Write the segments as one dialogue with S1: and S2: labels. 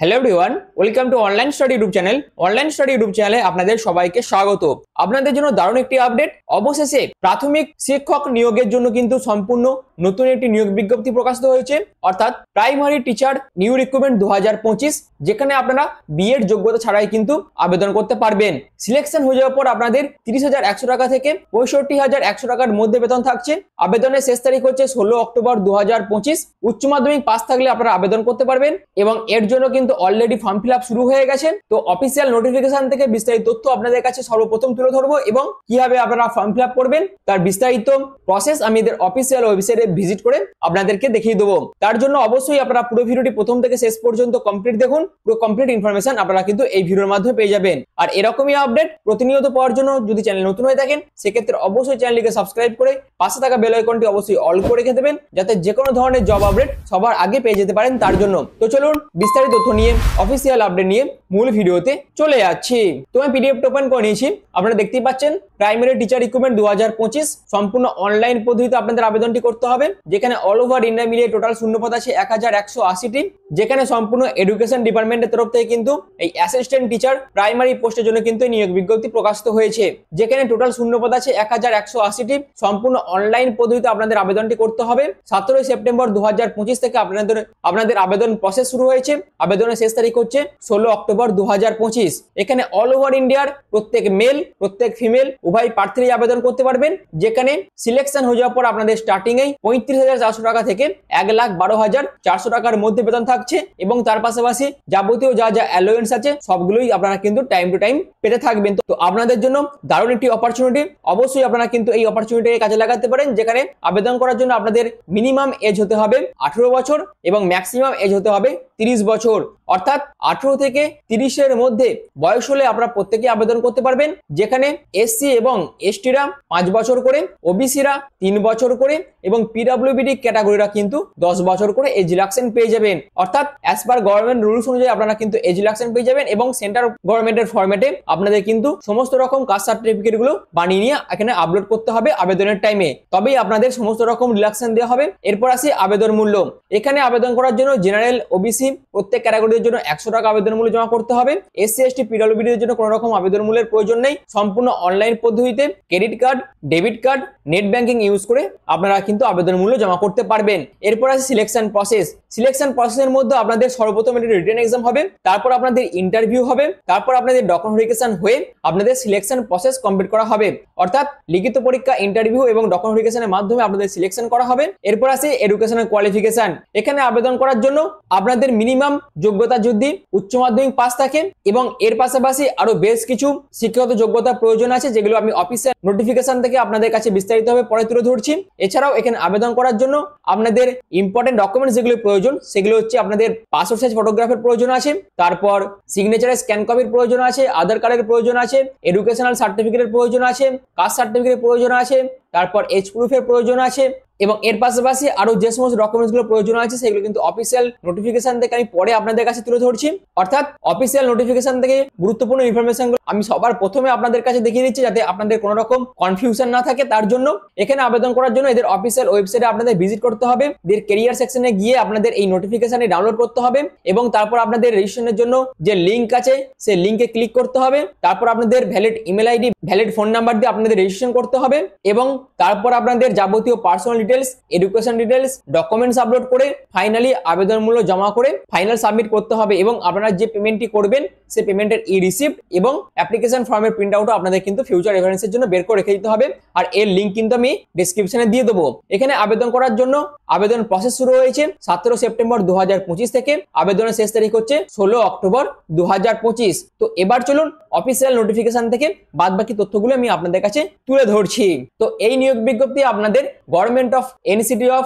S1: Hello everyone, welcome to online study YouTube channel. Online study YouTube চ্যানেলে আপনাদের সবাইকে স্বাগত। আপনাদের জন্য দারুণ একটি আপডেট। অবশেষে প্রাথমিক শিক্ষক নিয়োগের জন্য কিন্তু সম্পূর্ণ নতুন একটি নিয়োগ বিজ্ঞপ্তি প্রকাশিত হয়েছে, অর্থাৎ প্রাইমারি টিচার নিউ রিক্রুটমেন্ট 2025, যেখানে আপনারা বিএড যোগ্যতা ছাড়াই কিন্তু আবেদন করতে পারবেন। সিলেকশন হয়ে যাওয়ার পর আপনাদের 30,100 টাকা থেকে 65,100 টাকার মধ্যে বেতন থাকছে। আবেদনের শেষ তারিখ হচ্ছে 16 অক্টোবর 2025। উচ্চ মাধ্যমিক পাস থাকলে আপনারা আবেদন করতে পারবেন এবং এর জন্য কিন্তু অলরেডি ফর্ম ফিল আপ শুরু হয়ে গেছে। তো অফিসিয়াল নোটিফিকেশন থেকে বিস্তারিত তথ্য আপনাদের কাছে সর্বপ্রথম তুলে ধরবো এবং কিভাবে আপনারা ফর্ম ফিল আপ করবেন তার বিস্তারিত প্রসেস আমি এদের অফিসিয়াল ওয়েবসাইটে ভিজিট করে আপনাদেরকে দেখিয়ে দেবো। তার জন্য অবশ্যই আপনারা পুরো ভিডিওটি প্রথম থেকে শেষ পর্যন্ত কমপ্লিট দেখুন। পুরো কমপ্লিট ইনফরমেশন আপনারা কিন্তু এই ভিডিওর মাধ্যমে পেয়ে যাবেন। আর এরকমই আপডেট প্রতিনিয়ত পাওয়ার জন্য যদি চ্যানেল নতুন হয়ে থাকেন সেক্ষেত্রে অবশ্যই চ্যানেলটিকে সাবস্ক্রাইব করে পাশে থাকা বেল আইকনটি অবশ্যই অল করে রেখে দেবেন, যাতে যে কোনো ধরনের জব আপডেট সবার আগে পেয়ে যেতে পারেন তার জন্য। তো চলুন বিস্তারিত তথ্য নিয়ে অফিসিয়াল আপডেট নিয়ে মূল ভিডিওতে চলে যাচ্ছি। তো আমি পিডিএফ ওপেন করে নিয়েছি, আপনারা দেখতেই পাচ্ছেন। প্রাইমারি টিচার রিক্রুটমেন্ট 2025 সম্পূর্ণ অনলাইন পদ্ধতিতে আপনাদের আবেদনটি করতে হবে, যেখানে অল ওভার ইন্ডিয়া মিলিয়ে টোটাল শূন্যপদ আছে 1180টি, যেখানে সম্পূর্ণ এডুকেশন ডিপার্টমেন্টের তরফ থেকে কিন্তু এই অ্যাসিস্ট্যান্ট টিচার প্রাইমারি পোস্টের জন্য কিন্তু নিয়োগ বিজ্ঞপ্তি প্রকাশিত হয়েছে, যেখানে টোটাল শূন্যপদ আছে 1180টি। সম্পূর্ণ অনলাইন পদ্ধতিতে আপনাদের আবেদনটি করতে হবে। 17 সেপ্টেম্বর 2025 থেকে আপনাদের আবেদন প্রসেস শুরু হয়েছে। আবেদনের শেষ তারিখ হচ্ছে 16 অক্টোবর 2025। এখানে অল ওভার ইন্ডিয়ার প্রত্যেক মেল প্রত্যেক ফিমেল উভয় প্রার্থীরাই আবেদন করতে পারবেন, যেখানে সিলেকশন হয়ে যাওয়ার পর আপনাদের স্টার্টিং এ 35,400 টাকা থেকে 1,12,400 টাকার মধ্যে বেতন থাকছে এবং তার পাশাপাশি যাবতীয় যা যা অ্যালোয়েন্স আছে সবগুলোই আপনারা কিন্তু টাইম টু টাইম পেতে থাকবেন। তো আপনাদের জন্য দারুণ একটি অপরচুনিটি। অবশ্যই আপনারা কিন্তু এই অপরচুনিটিকে কাজে লাগাতে পারেন, যেখানে আবেদন করার জন্য আপনাদের মিনিমাম এজ হতে হবে 18 বছর এবং ম্যাক্সিমাম এজ হতে হবে 30 বছর, অর্থাৎ 18 থেকে 30-এর মধ্যে বয়স হলে আপনারা প্রত্যেকে আবেদন করতে পারবেন, যেখানে এসসি এবং এসটিরা 5 বছর করে, ওবিসিরা 3 বছর করে এবং পিডব্লিউবিডি ক্যাটাগরিরা কিন্তু 10 বছর করে এজ রিল্যাক্সেশন পেয়ে যাবেন। অর্থাৎ অ্যাজ পার গভর্নমেন্ট রুলস অনুযায়ী আপনারা কিন্তু এজ রিল্যাক্সেশন পেয়ে যাবেন এবং সেন্ট্রাল গভর্নমেন্টের ফরম্যাটে আপনাদের কিন্তু সমস্ত রকম কাস্ট সার্টিফিকেট গুলো বানিয়ে নিয়ে এখানে আপলোড করতে হবে আবেদনের টাইমে, তবেই আপনাদের সমস্ত রকম রিল্যাক্সেশন দেওয়া হবে। এরপর আসি আবেদন মূল্য। এখানে আবেদন করার জন্য জেনারেল, ওবিসি প্রত্যেক ক্যাটাগরির জন্য 100 টাকা আবেদন মূল্য জমা করতে হবে। এসসি এসটি পিডব্লিউবিডি এর জন্য কোনো রকম আবেদন মূল্যের প্রয়োজন নেই। সম্পূর্ণ অনলাইন পদ্ধতিতে credit card, debit card, net banking use করে আপনারা কিন্তু আবেদন মূল্য জমা করতে পারবেন। এরপর আছে সিলেকশন প্রসেস। সিলেকশন প্রসেসের মধ্যে আপনাদের সর্বপ্রথম একটি রিটেন এক্সাম হবে, তারপর আপনাদের ইন্টারভিউ হবে, তারপর আপনাদের ডকুমেন্টেশন হয়ে আপনাদের সিলেকশন প্রসেস কমপ্লিট করা হবে। অর্থাৎ লিখিত পরীক্ষা, ইন্টারভিউ এবং ডকুমেন্টেশনের মাধ্যমে আপনাদের সিলেকশন করা হবে। এরপর আছে এডুকেশনাল কোয়ালিফিকেশন। এখানে আবেদন করার জন্য আপনাদের মিনিমাম যোগ্যতা যদি উচ্চ মাধ্যমিক পাস থাকে এবং এর পাশাপাশি আরো বেশ কিছু শিক্ষাগত যোগ্যতা প্রয়োজন আছে, যেগুলো আমি অফিসিয়াল নোটিফিকেশন থেকে আপনাদের কাছে বিস্তারিতভাবে পরে তুলে ধরছি। এছাড়াও এখানে আবেদন করার জন্য আপনাদের ইম্পর্টেন্ট ডকুমেন্টস যেগুলো প্রয়োজন সেগুলো হচ্ছে আপনাদের পাসপোর্ট সাইজ ফটোগ্রাফের প্রয়োজন আছে, তারপর সিগনেচারের স্ক্যান কপির প্রয়োজন আছে, আধার কার্ডের প্রয়োজন আছে, এডুকেশনাল সার্টিফিকেটের প্রয়োজন আছে, কাস্ট সার্টিফিকেটের প্রয়োজন আছে, তারপর এজ প্রুফের প্রয়োজন আছে এবং এর পাশাপাশি আরো যে সমস্ত ডকুমেন্টস গুলো প্রয়োজন আছে সেগুলো কিন্তু অফিসিয়াল নোটিফিকেশন থেকে আমি পরে আপনাদের কাছে তুলে ধরছি। অর্থাৎ অফিসিয়াল নোটিফিকেশন থেকে গুরুত্বপূর্ণ ইনফরমেশন গুলো আমি সবার প্রথমে আপনাদের কাছে দেখিয়ে দিচ্ছি, যাতে আপনাদের কোনো রকম কনফিউশন না থাকে। তার জন্য এখানে আবেদন করার জন্য এদের অফিসিয়াল ওয়েবসাইটে আপনাদের ভিজিট করতে হবে। এদের ক্যারিয়ার সেকশনে গিয়ে আপনাদের এই নোটিফিকেশনটি ডাউনলোড করতে হবে এবং তারপর আপনাদের রেজিস্ট্রেশনের জন্য যে লিংক আছে সেই লিংকে ক্লিক করতে হবে। তারপর আপনাদের valid email ID, valid phone number দিয়ে আপনাদের রেজিস্ট্রেশন করতে হবে এবং তারপর আপনাদের যাবতীয় personal details, education details, documents upload করে ফাইনালি আবেদন মূল্য জমা করে ফাইনাল সাবমিট করতে হবে এবং আপনারা যে পেমেন্টটি করবেন সেই পেমেন্টের ই রিসিপ্ট এবং অ্যাপ্লিকেশন ফর্মের প্রিন্ট আউটও আপনাদের কিন্তু ফিউচার রেফারেন্সের জন্য বের করে রেখে দিতে হবে। আর এর লিংক কিন্তু আমি ডেসক্রিপশনে দিয়ে দেবো। এখানে আবেদন করার জন্য আবেদন প্রসেস শুরু হয়েছে 17 সেপ্টেম্বর 2025 থেকে। আবেদনের শেষ তারিখ হচ্ছে 16 অক্টোবর 2025। তো এবার চলুন অফিসিয়াল নোটিফিকেশন থেকে বাদ বাকি তথ্যগুলো আমি আপনাদের কাছে তুলে ধরছি। তো এই নিয়োগ বিজ্ঞপ্তি আপনাদের government of NCT of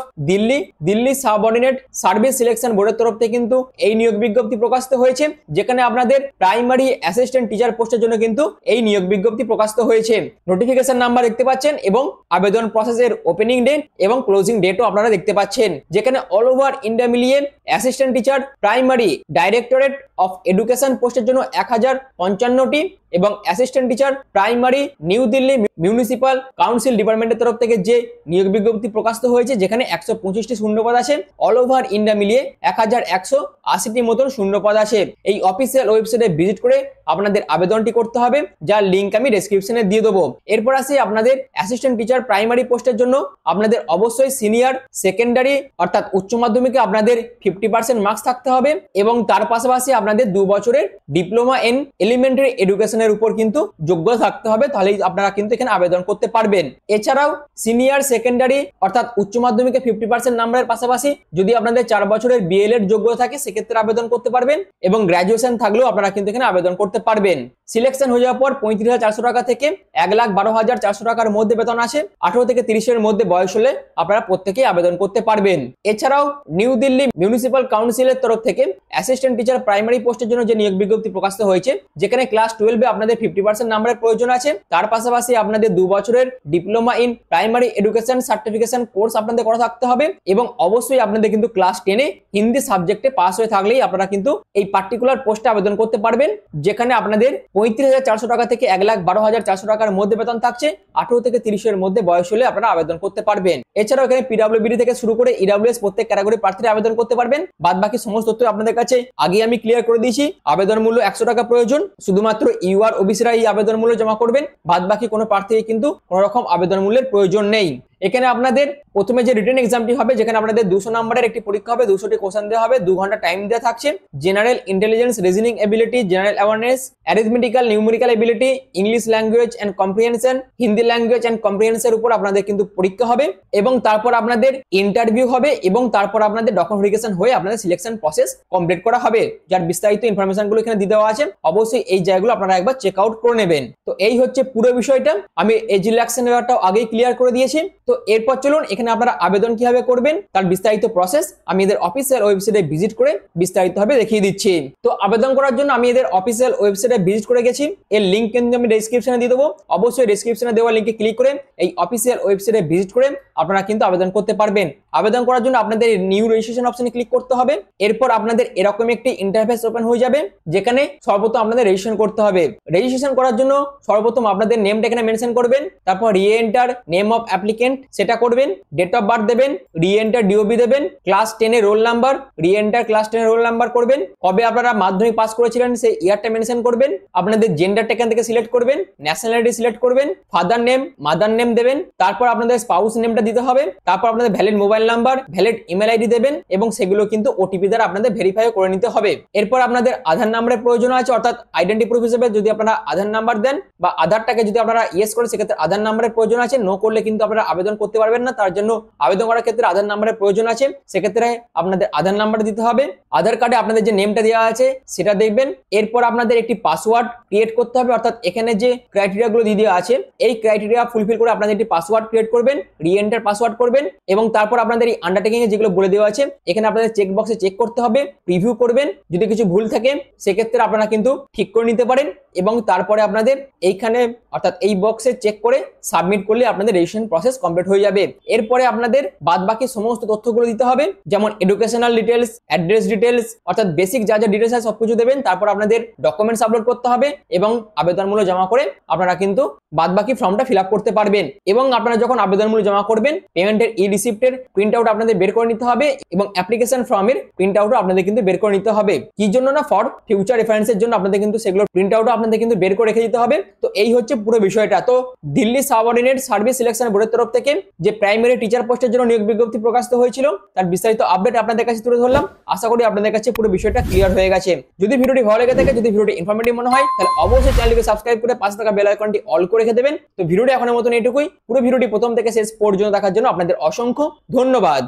S1: Delhi subordinate service selection বোর্ডের তরফ থেকে কিন্তু এই নিয়োগ বিজ্ঞপ্তি প্রকাশিত হয়েছে, যেখানে আপনাদের প্রাইমারি অ্যাসিস্ট্যান্ট টিচার পোস্টের জন্য কিন্তু এই নিয়োগ বিজ্ঞপ্তি প্রকাশিত হয়েছে। নোটিফিকেশন নাম্বার দেখতে পাচ্ছেন এবং আবেদন প্রসেসের ওপেনিং ডেট এবং ক্লোজিং ডেটও আপনারা দেখতে পাচ্ছেন, যেখানে অল ওভার ইন্ডিয়া মিলিয়ে assistant teacher primary directorate of education পোস্টের জন্য 1055টি এবং assistant teacher primary new Delhi municipal council ডিপার্টমেন্টের তরফ থেকে যে নিয়োগ বিজ্ঞপ্তি প্রকাশিত হয়েছে যেখানে 125টি শূন্যপদ আছে, অল ওভার ইন্ডিয়া মিলিয়ে 1180টি মতন শূন্যপদ আছে। এই অফিসিয়াল ওয়েবসাইটে ভিজিট করে আপনাদের আবেদনটি করতে হবে, যার লিঙ্ক আমি ডেসক্রিপশনে দিয়ে দেবো। এরপর আসি আপনাদের অ্যাসিস্ট্যান্ট টিচার প্রাইমারি পোস্টের জন্য আপনাদের অবশ্যই সিনিয়র সেকেন্ডারি অর্থাৎ উচ্চ মাধ্যমিকে আপনাদের 50% মার্কস থাকতে হবে এবং তার পাশাপাশি আপনাদের 2 বছরের ডিপ্লোমা ইন এলিমেন্টারি এডুকেশনের উপর কিন্তু যোগ্যতা থাকতে হবে, তাহলেই আপনারা কিন্তু এখানে আবেদন করতে পারবেন। এছাড়াও সিনিয়র সেকেন্ডারি অর্থাৎ উচ্চ মাধ্যমিকে 50% নাম্বারের পাশাপাশি যদি আপনাদের 4 বছরের বিএলএড যোগ্যতা থাকে সেক্ষেত্রে আবেদন করতে পারবেন এবং গ্র্যাজুয়েশন থাকলেও আপনারা কিন্তু এখানে আবেদন করতে পারবেন। সিলেকশন হয়ে যাওয়ার পর 35,400 টাকা থেকে 1,12,400 টাকার মধ্যে বেতন আছে। 18 থেকে 30 মধ্যে বয়স হলে আপনারা প্রত্যেকেই আবেদন করতে পারবেন। এছাড়াও নিউ দিল্লি মিউনিসিপাল কাউন্সিলের তরফ থেকে অ্যাসিস্ট্যান্ট টিচার প্রাইমারি পোস্টের জন্য যে নিয়োগ বিজ্ঞপ্তি প্রকাশিত হয়েছে যেখানে ক্লাস 12-এ আপনাদের 50% নাম্বারের প্রয়োজন আছে, তার পাশাপাশি আপনাদের 2 বছরের diploma in primary education certification course আপনাদের করা থাকতে হবে এবং অবশ্যই আপনাদের কিন্তু ক্লাস 10-এ হিন্দি সাবজেক্টে পাস হয়ে থাকলেই আপনারা কিন্তু এই পার্টিকুলার পোস্টে আবেদন করতে পারবেন, যেখানে আপনাদের 35,400 টাকা থেকে 1,12,400 টাকার মধ্যে বেতন থাকছে। 18 থেকে 30 মধ্যে বয়স হলে আপনারা আবেদন করতে পারবেন। এছাড়াও এখানে পিডব্লিউবিডি থেকে শুরু করে ইডব্লিউএস প্রত্যেক ক্যাটাগরি প্রার্থীরা আবেদন করতে পারবেন। বাদ বাকি সমস্ত তথ্য আপনাদের কাছে আগে আমি ক্লিয়ার করে দিয়েছি। আবেদন মূল্য 100 টাকা প্রয়োজন, শুধুমাত্র ইউআর ওবিসিরা এই আবেদন মূল্য জমা করবেন, বাদ বাকি কোনো প্রার্থী কিন্তু কোনো রকম আবেদন মূল্যের প্রয়োজন নেই। এখানে আপনাদের প্রথমে যে রিটেন এক্সামটি হবে যেখানে আপনাদের 200 নম্বরের একটি পরীক্ষা হবে, 200টি কোশ্চেন দেওয়া হবে, 2 ঘন্টা টাইম দেওয়া থাকছে। General intelligence, reasoning ability, general awareness, arithmetical numerical ability, English language and comprehension, Hindi language and কম্প্রিহেনশনের উপর আপনাদের কিন্তু পরীক্ষা হবে এবং তারপর আপনাদের ইন্টারভিউ হবে এবং তারপর আপনাদের ডকুমেন্ট ভেরিফিকেশন হয়ে আপনাদের সিলেকশন প্রসেস কমপ্লিট করা হবে, যার বিস্তারিত ইনফরমেশনগুলো এখানে দিয়ে দেওয়া আছে। অবশ্যই এই জায়গাগুলো আপনারা একবার চেক আউট করে নেবেন। তো এই হচ্ছে পুরো বিষয়টা, আমি এজ রিল্যাক্সেশন ব্যাপারটাও আগেই ক্লিয়ার করে দিয়েছি। তো এরপর চলুন এখানে আপনারা আবেদন কিভাবে করবেন তার বিস্তারিত প্রসেস আমি এদের অফিসিয়াল ওয়েবসাইটে ভিজিট করে বিস্তারিতভাবে দেখিয়ে দিচ্ছি। তো আবেদন করার জন্য আমি এদের অফিসিয়াল ওয়েবসাইটে ভিজিট করে গেছি, এর লিংক কিন্তু আমি ডেসক্রিপশনে দিয়ে দেবো। অবশ্যই ডেসক্রিপশনে দেওয়া লিংকে ক্লিক করে এই অফিসিয়াল ওয়েবসাইটে ভিজিট করে আপনারা কিন্তু আবেদন করতে পারবেন। আবেদন করার জন্য আপনাদের নিউ রেজিস্ট্রেশন অপশনে ক্লিক করতে হবে। এরপর আপনাদের এরকম একটি ইন্টারফেস ওপেন হয়ে যাবে যেখানে সর্বপ্রথম আপনাদের রেজিস্ট্রেশন করতে হবে। রেজিস্ট্রেশন করার জন্য সর্বপ্রথম আপনাদের নেমটা এখানে মেনশন করবেন, তারপর রি-এন্টার নেম অফ অ্যাপ্লিকেন্ট সেটা করবেন, ডেট অফ বার্থ দেবেন, রি-এন্টার ডিওবি দেবেন, ক্লাস 10 এর রোল নাম্বার, রি-এন্টার ক্লাস 10 এর রোল নাম্বার করবেন, কবে আপনারা মাধ্যমিক পাস করেছিলেন সেই ইয়ারটা মেনশন করবেন, আপনাদের জেন্ডারটা এখান থেকে সিলেক্ট করবেন, ন্যাশনালিটি সিলেক্ট করবেন, ফাদার নেম মাদার নেম দেবেন, তারপর আপনাদের স্পাউস নেমটা দিতে হবে, তারপর আপনাদের valid mobile number, valid email ID দেবেন এবং সেগুলো কিন্তু ওটিপি দ্বারা আপনাদের ভেরিফাই করে নিতে হবে। এরপর আপনাদের আধার নাম্বারের প্রয়োজন আছে, অর্থাৎ আইডেন্টি প্রুফ হিসেবে যদি আপনারা আধার নাম্বার দেন বা আধারটাকে যদি আপনারা ইয়েস করেন সেক্ষেত্রে আধার নাম্বারের প্রয়োজন আছে, নো করলে কিন্তু আপনারা আবেদন করতে পারবেন না। তার জন্য আবেদন করার ক্ষেত্রে আধার নাম্বারের প্রয়োজন আছে, সেক্ষেত্রে আপনাদের আধার নাম্বার দিতে হবে। আধার কার্ডে আপনাদের যে নেমটা দেওয়া আছে সেটা দেখবেন। এরপর আপনাদের একটি পাসওয়ার্ড ক্রিয়েট করতে হবে, অর্থাৎ এখানে যে ক্রাইটেরিয়া গুলো দিয়ে দেওয়া আছে এই ক্রাইটেরিয়া ফুলফিল করে আপনাদের একটি পাসওয়ার্ড ক্রিয়েট করবেন, রি-এন্টার পাসওয়ার্ড করবেন এবং তারপর আপনাদের এই আন্ডারটেকিং এ যেগুলো বলে দেওয়া আছে এখানে আপনাদের চেক বক্সে চেক করতে হবে, প্রিভিউ করবেন, যদি কিছু ভুল থাকে সেক্ষেত্রে আপনারা কিন্তু ঠিক করে নিতে পারেন এবং তারপরে আপনাদের এইখানে অর্থাৎ এই বক্সে চেক করে সাবমিট করলে আপনাদের রেজিস্ট্রেশন প্রসেস কমপ্লিট হয়ে যাবে। এরপরে আপনাদের বাদবাকি সমস্ত তথ্যগুলো দিতে হবে, যেমন এডুকেশনাল ডিটেলস, অ্যাড্রেস ডিটেলস, অর্থাৎ বেসিক যা যা ডিটেলস আছে সবকিছু দেবেন। তারপর আপনাদের ডকুমেন্টস আপলোড করতে হবে এবং আবেদনমূল্য জমা করে আপনারা কিন্তু বাদবাকি ফর্মটা ফিল আপ করতে পারবেন। এবং আপনারা যখন আবেদনমূল্য জমা করবেন পেমেন্টের ই রিসিপ্টের প্রিন্ট আউট আপনাদের বের করে নিতে হবে এবং অ্যাপ্লিকেশন ফর্মের প্রিন্ট আউটও আপনাদের কিন্তু বের করে নিতে হবে। কি জন্য না, ফর ফিউচার রেফারেন্সের জন্য আপনাদের কিন্তু সেগুলো প্রিন্ট আউটও আপনাদের কিন্তু বের করে রেখে দিতে হবে। তো এই হচ্ছে পুরো বিষয়টা। তো দিল্লি সাবঅর্ডিনেট সার্ভিস সিলেকশন বোর্ডের তরফ থেকে যে প্রাইমারি টিচার পোস্টের জন্য নিয়োগ বিজ্ঞপ্তি প্রকাশিত হয়েছিল তার বিস্তারিত আপডেট আপনাদের কাছে তুলে ধরলাম। আশা করি আপনাদের কাছে পুরো বিষয়টা ক্লিয়ার হয়ে গেছে। যদি ভিডিওটি ভালো লেগে থাকে, যদি ভিডিওটি ইনফরমেটিভ মনে হয় তাহলে অবশ্যই চ্যানেলটিকে সাবস্ক্রাইব করে পাশে থাকা বেল আইকনটি অল করে রেখে দেবেন। তো ভিডিওটি এখনের মতন এটুকুই। পুরো ভিডিওটি প্রথম থেকে শেষ পর্যন্ত দেখার জন্য আপনাদের অসংখ্য ধন্যবাদ।